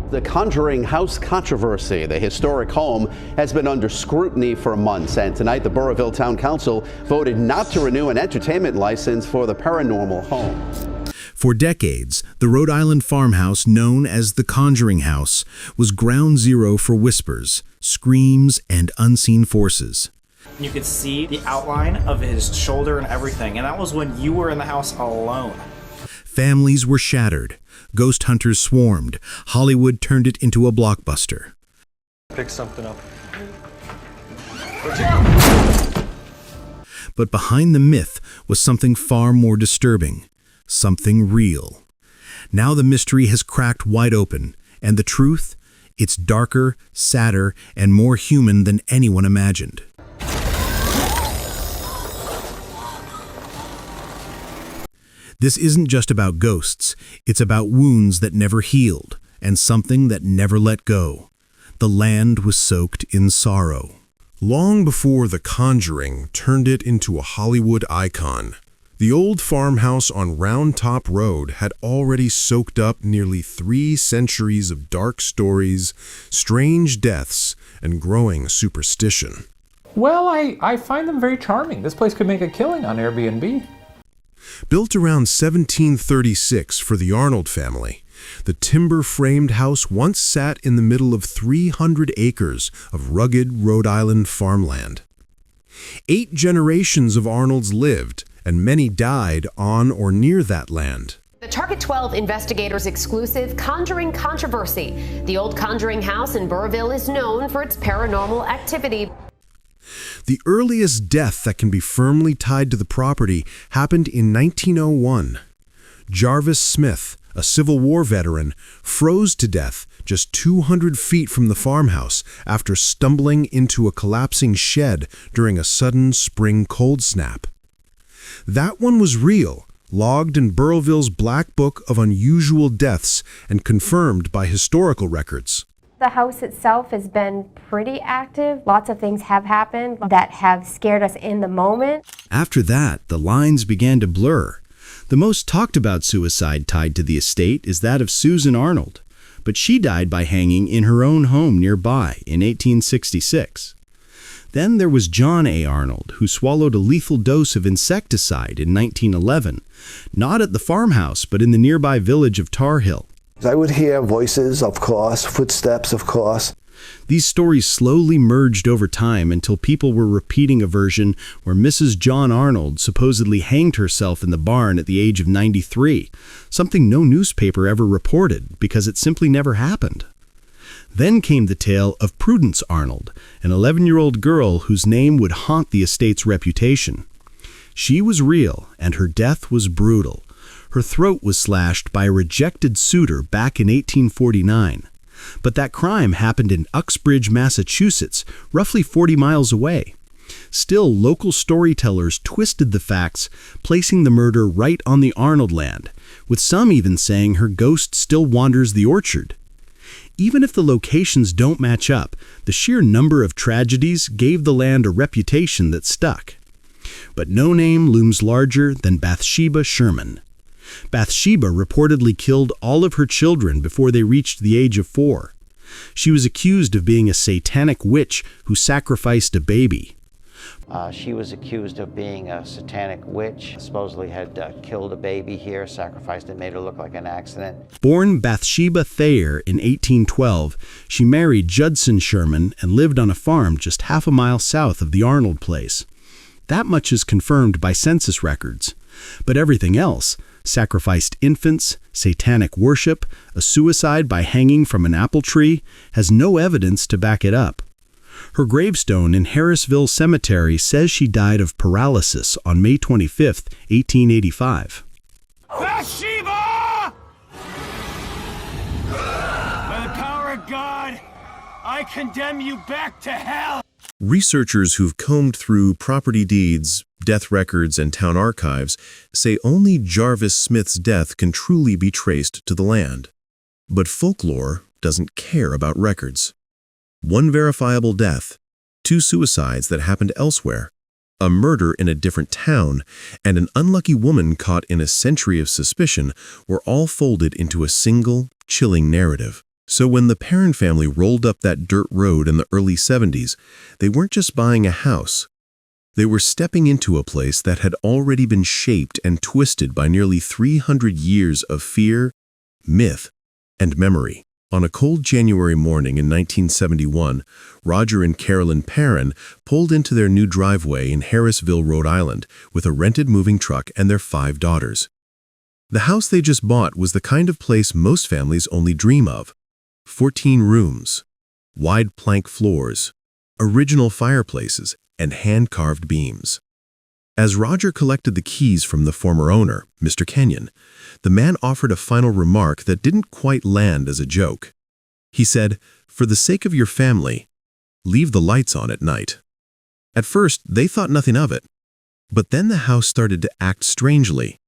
The Conjuring House controversy. The historic home has been under scrutiny for months, and tonight the Burrillville Town Council voted not to renew an entertainment license for the paranormal home. For decades, the Rhode Island farmhouse known as the Conjuring House was ground zero for whispers, screams, and unseen forces. You could see the outline of his shoulder and everything, and that was when you were in the house alone. Families were shattered. Ghost hunters swarmed. Hollywood turned it into a blockbuster. Pick something up. But behind the myth was something far more disturbing. Something real. Now the mystery has cracked wide open, and the truth? It's darker, sadder, and more human than anyone imagined. This isn't just about ghosts, it's about wounds that never healed, and something that never let go. The land was soaked in sorrow. Long before The Conjuring turned it into a Hollywood icon, the old farmhouse on Round Top Road had already soaked up nearly 3 centuries of dark stories, strange deaths, and growing superstition. Well, I find them very charming. This place could make a killing on Airbnb. Built around 1736 for the Arnold family, the timber-framed house once sat in the middle of 300 acres of rugged Rhode Island farmland. 8 generations of Arnolds lived, and many died on or near that land. The Target 12 investigators' exclusive Conjuring controversy. The old Conjuring House in Burrillville is known for its paranormal activity. The earliest death that can be firmly tied to the property happened in 1901. Jarvis Smith, a Civil War veteran, froze to death just 200 feet from the farmhouse after stumbling into a collapsing shed during a sudden spring cold snap. That one was real, logged in Burrillville's Black Book of Unusual Deaths and confirmed by historical records. The house itself has been pretty active. Lots of things have happened that have scared us in the moment. After that, the lines began to blur. The most talked about suicide tied to the estate is that of Susan Arnold, but she died by hanging in her own home nearby in 1866. Then there was John A. Arnold, who swallowed a lethal dose of insecticide in 1911, not at the farmhouse, but in the nearby village of Tar Hill. I would hear voices, of course, footsteps, of course. These stories slowly merged over time until people were repeating a version where Mrs. John Arnold supposedly hanged herself in the barn at the age of 93, something no newspaper ever reported because it simply never happened. Then came the tale of Prudence Arnold, an 11-year-old girl whose name would haunt the estate's reputation. She was real, and her death was brutal. Her throat was slashed by a rejected suitor back in 1849. But that crime happened in Uxbridge, Massachusetts, roughly 40 miles away. Still, local storytellers twisted the facts, placing the murder right on the Arnold land, with some even saying her ghost still wanders the orchard. Even if the locations don't match up, the sheer number of tragedies gave the land a reputation that stuck. But no name looms larger than Bathsheba Sherman. Bathsheba reportedly killed all of her children before they reached the age of 4. She was accused of being a satanic witch who sacrificed a baby. She was accused of being a satanic witch, supposedly had killed a baby here, sacrificed it, made it look like an accident. Born Bathsheba Thayer in 1812, she married Judson Sherman and lived on a farm just half a mile south of the Arnold place. That much is confirmed by census records. But everything else, sacrificed infants, satanic worship, a suicide by hanging from an apple tree, has no evidence to back it up. Her gravestone in Harrisville Cemetery says she died of paralysis on May 25, 1885. Bathsheba! By the power of God, I condemn you back to hell! Researchers who've combed through property deeds, death records, and town archives say only Jarvis Smith's death can truly be traced to the land. But folklore doesn't care about records. 1 verifiable death, 2 suicides that happened elsewhere, a murder in a different town, and an unlucky woman caught in a century of suspicion were all folded into a single, chilling narrative. So when the Perron family rolled up that dirt road in the early 70s, they weren't just buying a house. They were stepping into a place that had already been shaped and twisted by nearly 300 years of fear, myth, and memory. On a cold January morning in 1971, Roger and Carolyn Perron pulled into their new driveway in Harrisville, Rhode Island, with a rented moving truck and their 5 daughters. The house they just bought was the kind of place most families only dream of. 14 rooms, wide plank floors, original fireplaces, and hand-carved beams. As Roger collected the keys from the former owner, Mr. Kenyon, the man offered a final remark that didn't quite land as a joke. He said, "For the sake of your family, leave the lights on at night." At first, they thought nothing of it. But then the house started to act strangely.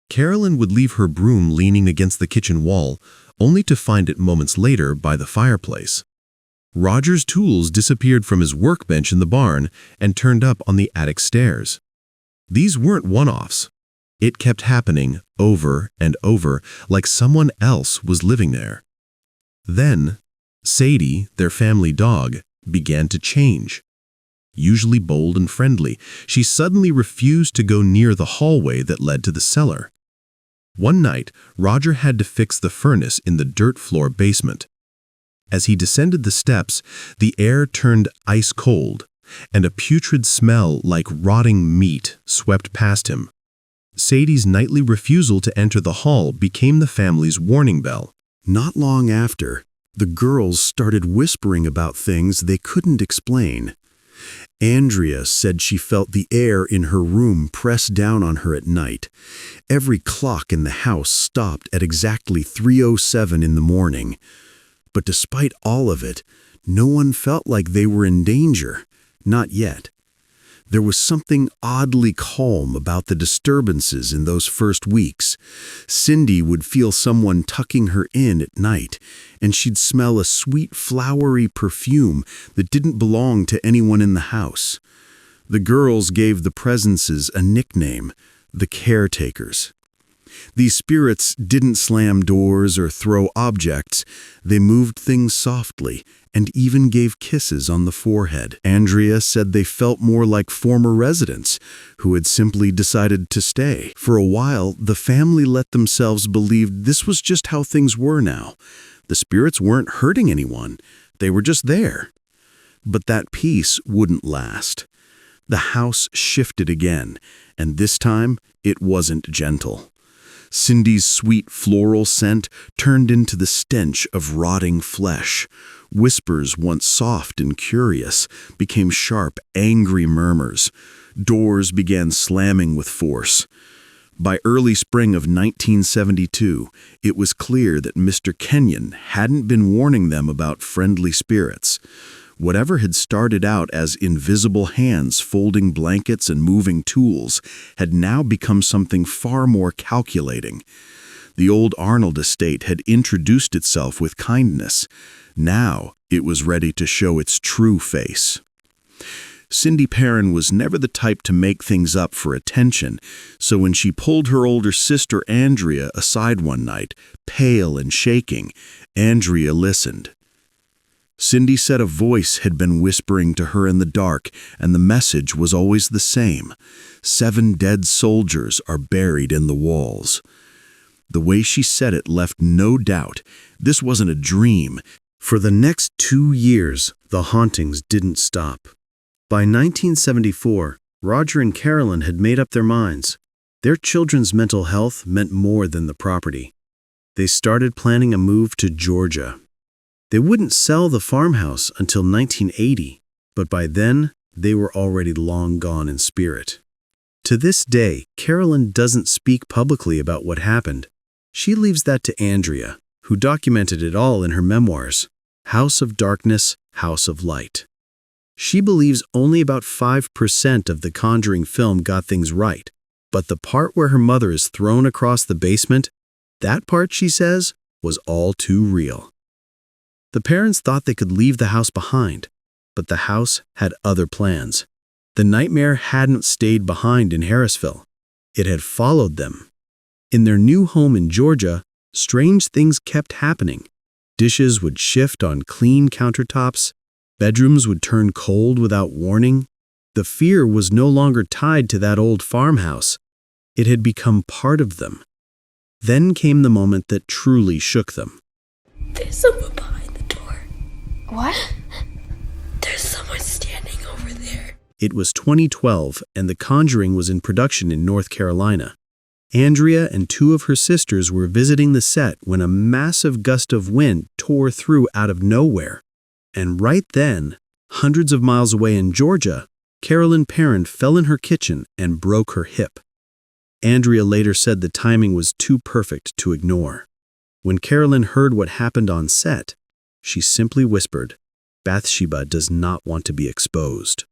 Carolyn would leave her broom leaning against the kitchen wall, only to find it moments later by the fireplace. Roger's tools disappeared from his workbench in the barn and turned up on the attic stairs. These weren't one-offs. It kept happening over and over, like someone else was living there. Then, Sadie, their family dog, began to change. Usually bold and friendly, she suddenly refused to go near the hallway that led to the cellar. One night, Roger had to fix the furnace in the dirt floor basement. As he descended the steps, the air turned ice cold, and a putrid smell like rotting meat swept past him. Sadie's nightly refusal to enter the hall became the family's warning bell. Not long after, the girls started whispering about things they couldn't explain. Andrea said she felt the air in her room press down on her at night. Every clock in the house stopped at exactly 3:07 in the morning. But despite all of it, no one felt like they were in danger. Not yet. There was something oddly calm about the disturbances in those first weeks. Cindy would feel someone tucking her in at night, and she'd smell a sweet flowery perfume that didn't belong to anyone in the house. The girls gave the presences a nickname, the caretakers. These spirits didn't slam doors or throw objects. They moved things softly and even gave kisses on the forehead. Andrea said they felt more like former residents who had simply decided to stay. For a while, the family let themselves believe this was just how things were now. The spirits weren't hurting anyone. They were just there. But that peace wouldn't last. The house shifted again, and this time it wasn't gentle. Cindy's sweet floral scent turned into the stench of rotting flesh. Whispers, once soft and curious, became sharp, angry murmurs. Doors began slamming with force. By early spring of 1972, it was clear that Mr. Kenyon hadn't been warning them about friendly spirits. Whatever had started out as invisible hands folding blankets and moving tools had now become something far more calculating. The old Arnold estate had introduced itself with kindness. Now it was ready to show its true face. Cindy Perron was never the type to make things up for attention, so when she pulled her older sister Andrea aside one night, pale and shaking, Andrea listened. Cindy said a voice had been whispering to her in the dark, and the message was always the same. 7 dead soldiers are buried in the walls. The way she said it left no doubt. This wasn't a dream. For the next 2 years, the hauntings didn't stop. By 1974, Roger and Carolyn had made up their minds. Their children's mental health meant more than the property. They started planning a move to Georgia. They wouldn't sell the farmhouse until 1980, but by then, they were already long gone in spirit. To this day, Carolyn doesn't speak publicly about what happened. She leaves that to Andrea, who documented it all in her memoirs, House of Darkness, House of Light. She believes only about 5% of the Conjuring film got things right, but the part where her mother is thrown across the basement, that part, she says, was all too real. The parents thought they could leave the house behind, but the house had other plans. The nightmare hadn't stayed behind in Harrisville. It had followed them. In their new home in Georgia, strange things kept happening. Dishes would shift on clean countertops. Bedrooms would turn cold without warning. The fear was no longer tied to that old farmhouse. It had become part of them. Then came the moment that truly shook them. There's someone behind the door. What? There's someone standing over there. It was 2012, and The Conjuring was in production in North Carolina. Andrea and two of her sisters were visiting the set when a massive gust of wind tore through out of nowhere. And right then, hundreds of miles away in Georgia, Carolyn Perrin fell in her kitchen and broke her hip. Andrea later said the timing was too perfect to ignore. When Carolyn heard what happened on set, she simply whispered, "Bathsheba does not want to be exposed."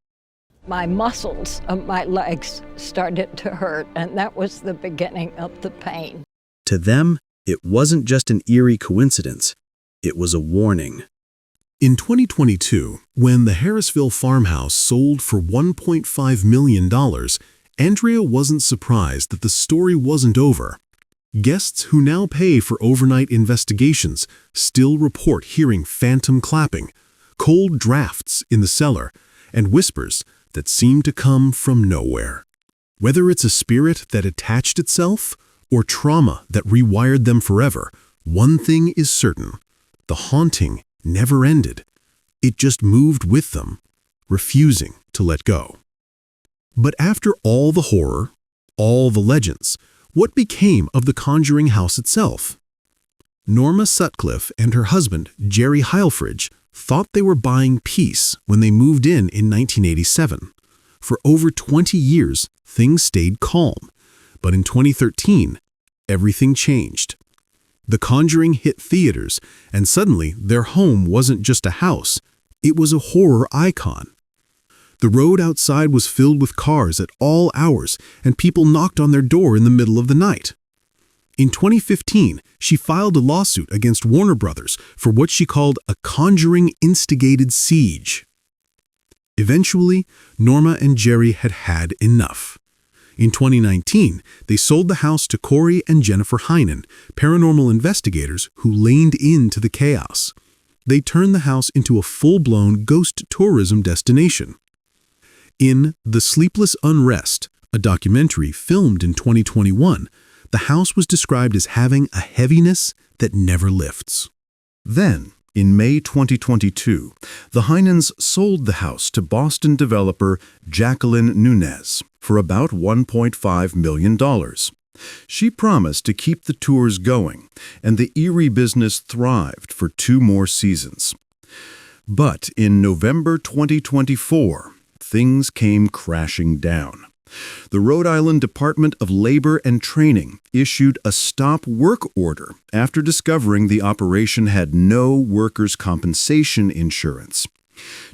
My muscles of my legs started to hurt, and that was the beginning of the pain. To them, it wasn't just an eerie coincidence. It was a warning. In 2022, when the Harrisville farmhouse sold for $1.5 million, Andrea wasn't surprised that the story wasn't over. Guests who now pay for overnight investigations still report hearing phantom clapping, cold drafts in the cellar, and whispers that seem to come from nowhere. Whether it's a spirit that attached itself or trauma that rewired them forever, one thing is certain: the haunting never ended. It just moved with them, refusing to let go. But after all the horror, all the legends, what became of the Conjuring House itself? Norma Sutcliffe and her husband, Jerry Heilfridge, thought they were buying peace when they moved in 1987. For over 20 years, things stayed calm. But in 2013, everything changed. The Conjuring hit theaters, and suddenly their home wasn't just a house, it was a horror icon. The road outside was filled with cars at all hours, and people knocked on their door in the middle of the night. In 2015, she filed a lawsuit against Warner Brothers for what she called a Conjuring-instigated siege. Eventually, Norma and Jerry had had enough. In 2019, they sold the house to Corey and Jennifer Heinen, paranormal investigators who leaned into the chaos. They turned the house into a full-blown ghost tourism destination. In The Sleepless Unrest, a documentary filmed in 2021, the house was described as having a heaviness that never lifts. Then, in May 2022, the Heinens sold the house to Boston developer Jacqueline Nunez for about $1.5 million. She promised to keep the tours going, and the eerie business thrived for 2 more seasons. But in November 2024, things came crashing down. The Rhode Island Department of Labor and Training issued a stop work order after discovering the operation had no workers' compensation insurance.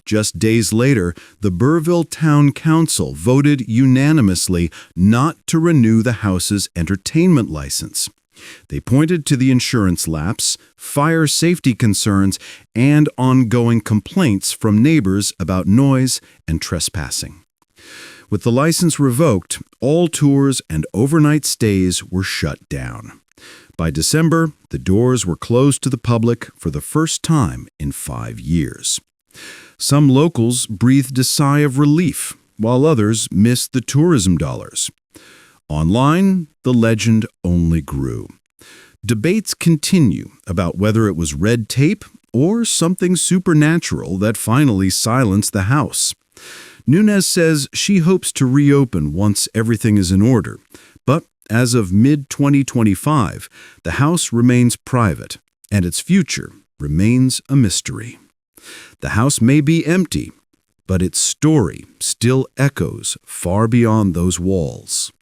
Just days later, the Burrillville Town Council voted unanimously not to renew the house's entertainment license. They pointed to the insurance lapse, fire safety concerns, and ongoing complaints from neighbors about noise and trespassing. With the license revoked, all tours and overnight stays were shut down. By December, the doors were closed to the public for the first time in 5 years. Some locals breathed a sigh of relief, while others missed the tourism dollars. Online, the legend only grew. Debates continue about whether it was red tape or something supernatural that finally silenced the house. Nunez says she hopes to reopen once everything is in order, but as of mid-2025, the house remains private, and its future remains a mystery. The house may be empty, but its story still echoes far beyond those walls.